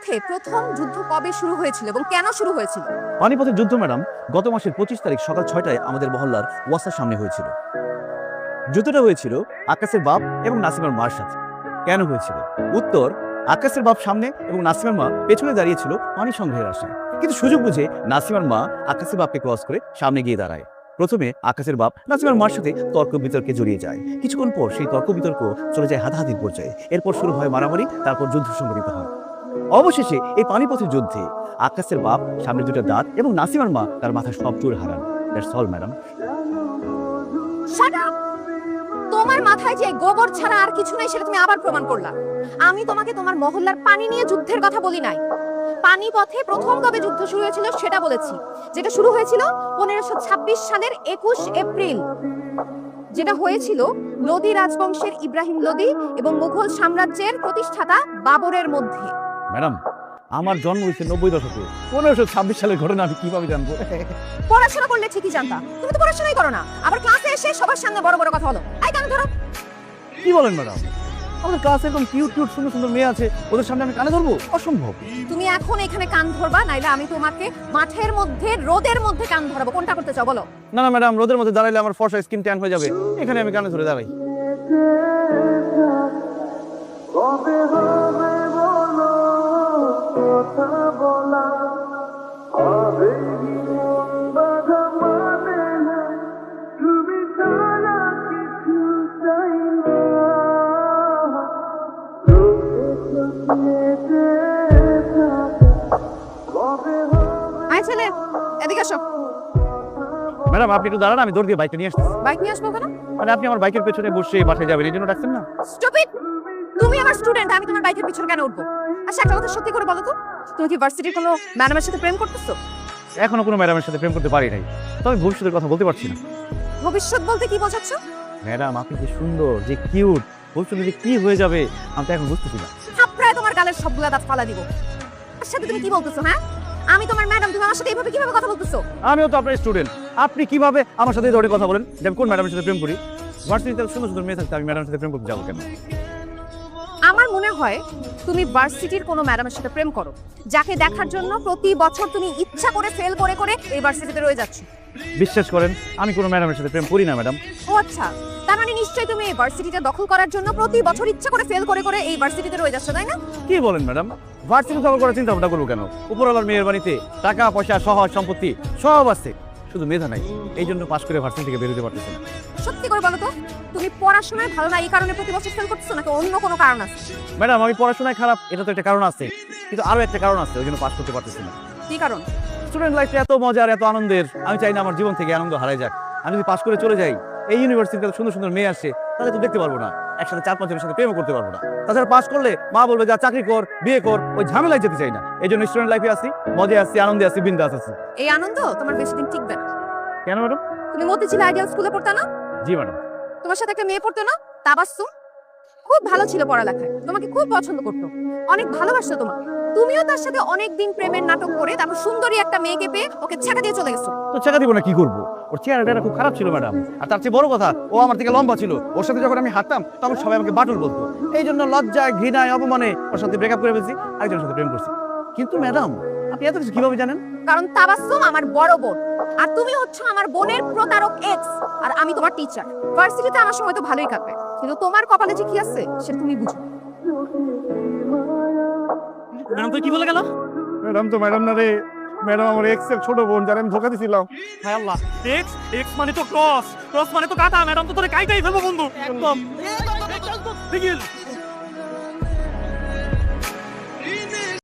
পানিপথে প্রথম যুদ্ধ কবে শুরু হয়েছিল এবং কেন শুরু হয়েছিল? পানিপথের যুদ্ধ ম্যাডাম গত মাসের 25 তারিখ সকাল 6টায় আমাদের মহল্লার ওয়াসার সামনে হয়েছিল। যুদ্ধটা হয়েছিল আকাশের বাপ এবং নাসিমার মার সাথে। কেন হয়েছিল? উত্তর, আকাশের বাপ সামনে এবং নাসিমার মা পেছনে দাঁড়িয়েছিল পানি সংগ্রহের আশায়। কিন্তু সুযোগ বুঝে নাসিমার মা আকাশের বাপকে ক্রস করে সামনে গিয়ে দাঁড়ায়। প্রথমে আকাশের বাপ নাসিমার মার সাথে তর্ক বিতর্কে জড়িয়ে যায়। কিছুক্ষণ পর সেই তর্ক বিতর্ক চলে যায় হাতাহাতির পর্যায়ে। এরপর শুরু হয় মারামারি, তারপর যুদ্ধ সংঘটিত হয়। অবশেষে এই পানিপথের যুদ্ধে আকাশের বাপ সামনে দুটো দাঁত এবং নাসিমার মা তার মাথায় সব চুল হারান। That's all madam. Shut up! তোমার মাথায় যে গোবর ছাড়া আর কিছু নেই সেটা তুমি আবার প্রমাণ করলা। আমি তোমাকে তোমার মহল্লার পানি নিয়ে যুদ্ধের কথা বলি নাই। পানিপথে প্রথম কবে যুদ্ধ শুরু হয়েছিল সেটা বলেছি, যেটা শুরু হয়েছিল 1526 সালের 21 এপ্রিল, যেটা হয়েছিল লোদি রাজবংশের ইব্রাহিম লোদি এবং মুঘল সাম্রাজ্যের প্রতিষ্ঠাতা বাবরের মধ্যে। ম্যাডাম, আমার জন্ম হয়েছে 90 দশকে। 1526 সালের ঘটনা আমি কিভাবে জানবো? পড়াশোনা করলে ঠিকই জানতা, তুমি তো পড়াশোনাই করো না, আবার ক্লাসে এসে সবার সামনে বড় বড় কথা বলো। এই কানে ধরো। কি বলেন ম্যাডাম? আমাদের ক্লাসে এরকম কিউট কিউট সুন্দর সুন্দর মেয়ে আছে, ওদের সামনে আমি কানে ধরবো? অসম্ভব। তুমি এখন এখানে কান ধরবা, নাইলে আমি তোমাকে মাঠের মধ্যে রোদের মধ্যে কান ধরাবো। কোনটা করতে চাও বলো? না না ম্যাডাম, রোদের মধ্যে দাঁড়াইলে আমার ফর্সা স্কিন ট্যান হয়ে যাবে। এখানে আমি কানে ধরে দাঁড়াই। আয় ছেলে, এদিকে আসো। ম্যাডাম আপনি একটু দাঁড়ান, আমি দৌড় দিয়ে বাইকটা নিয়ে আসছি। বাইক নিয়ে আসবো কেন? মানে আপনি আমার বাইকের পেছনে বসে বাসায় যাবেন, এই জন্য ডাকছেন না? স্টুপিড! তুমি আমার স্টুডেন্ট, আমি তোমার বাইকের পিছনে কেন উঠবো? আচ্ছা একটা কথা সত্যি করে বলো তো, তুমি কি ভার্সিটির কোনো ম্যাডামের সাথে প্রেম করতেছো? এখনো কোনো ম্যাডামের সাথে প্রেম করতে পারি নাই, তবে ভবিষ্যতের কথা বলতে পারছি না। ভবিষ্যৎ বলতে কি বোঝাচ্ছ? ম্যাডাম আপনি যে সুন্দর, যে কিউট, ভবিষ্যতে যে কি হয়ে যাবে আমি তো এখন বুঝতেছি না। থাপড়ায় তোমার গালের সবগুলা দাঁত ফালা দিব। তার সাথে তুমি কি বলতেছো? হ্যাঁ, আমি তোমার ম্যাডাম, তুমি আমার সাথে এইভাবে কিভাবে কথা বলতেছো? আমিও তো আপনার স্টুডেন্ট, আপনি কিভাবে আমার সাথে ধরে কথা বলেন যে আমি কোন ম্যাডামের সাথে প্রেম করি? ভার্সিটিতে সুন্দর সুন্দর মেয়ে থাকতে আমি ম্যাডামের সাথে প্রেম করতে যাবো কেন? আমার মনে হয় তুমি ভার্সিটির কোনো ম্যাডামের সাথে প্রেম করো, যাকে দেখার জন্য প্রতি বছর তুমি ইচ্ছা করে ফেল করে করে এই ভার্সিটিতে রয়ে যাচ্ছ। বিশ্বাস করেন আমি কোনো ম্যাডামের সাথে প্রেম করি না ম্যাডাম। ও আচ্ছা, তার মানে নিশ্চয়ই তুমি এই ভার্সিটিটা দখল করার জন্য প্রতি বছর ইচ্ছা করে ফেল করে করে এই ভার্সিটিতে রয়ে যাচ্ছ, তাই না? কি বলেন ম্যাডাম? ভার্সিটি দখল করার চিন্তা ভাবনা করবো কেন? উপরওয়ালার মেয়ের বাড়িতে টাকা পয়সা সহজ সম্পত্তি সব আছে, শুধু মেধা নাই। এই জন্য পাশ করে ভার্সিটি থেকে বেরোতে পারতেছি না। সত্যি করে বলো তো, তুমি পড়াশোনায় ভালো না এই কারণে প্রতি বছর ফেল করতেছো, নাকি অন্য কোনো কারণ আছে? ম্যাডাম আমি পড়াশোনায় খারাপ, এটা তো একটা কারণ আছে, কিন্তু আরো একটা কারণ আছে, ওই জন্য পাশ করতে পারতেছি না। কি কারণ? স্টুডেন্ট লাইফটা এত মজার, এত আনন্দের, আমি চাই না আমার জীবন থেকে আনন্দ হারায় যাক। আমি যদি পাশ করে চলে যাই, এই ইউনিভার্সিটিতে সুন্দর সুন্দর মেয়ে আসে, তাহলে তো দেখতে পারবো না, একসাথে 4-5 জনের সাথে প্রেমও করতে পারবো না। তাছাড়া পাশ করলে মা বলবে যা চাকরি কর, বিয়ে কর, ওই ঝামেলায় যেতে চাই না। এই জন্য স্টুডেন্ট লাইফে আসি, মজায় আসছি, আনন্দে আসছি, বিন্দাস আছি। এই আনন্দ তোমার বেশি দিন টিকবে না। কেন ম্যাডাম? তুমি মতিঝিল আইডিয়াল স্কুলে পড়তা না? জি ম্যাডাম। তোমার সাথে একটা মেয়ে পড়তো না, তাবাসসুম? খুব ভালো ছিল পড়ালেখায়, তোমাকে খুব পছন্দ করতো, অনেক ভালোবাসতো তোমাকে। তুমিও তার সাথে অনেক দিন প্রেমের নাটক করে তারপর সুন্দরী একটা মেয়েকে পেয়ে ওকে ছেঁকা দিয়ে চলে গেছো। তো ছেঁকা দিব না, কি করবো? ওর চেহারাটা খুব খারাপ ছিল ম্যাডাম, আর তার চেয়ে বড় কথা ও আমার থেকে লম্বা ছিল। ওর সাথে যখন আমি হাঁটতাম তখন সবাই আমাকে বাটুল বলতো। এই জন্য লজ্জায়, ঘৃণায়, অপমানে ওর সাথে ব্রেকআপ করে ফেলছি, আরেকজনের সাথে প্রেম করছি। কিন্তু ম্যাডাম আপনি এত কিছু কিভাবে জানেন? কারণ তাবাসসুম আমার বড় বোন, আর তুমি হচ্ছে আমার বোনের প্রতারক এক্স, আর আমি তোমার টিচার। ভার্সিটিতে আমার সময় তো ভালোই কাটবে, কিন্তু তোমার কপালে যে কি আছে সেটা তুমি বুঝো। ম্যাডাম তো কি বলে গেল? ম্যাডাম তো ম্যাডাম না রে, ম্যাডাম আমার এক্স এর ছোট বোন, যারা আমি ধোকা দিছিলাম। হায় আল্লাহ, এক্স এক্স মানে তো ক্রস, ক্রস মানে তো কাটা। ম্যাডাম তো তোরে কাইটাই ফেলবো বন্ধু। একদম।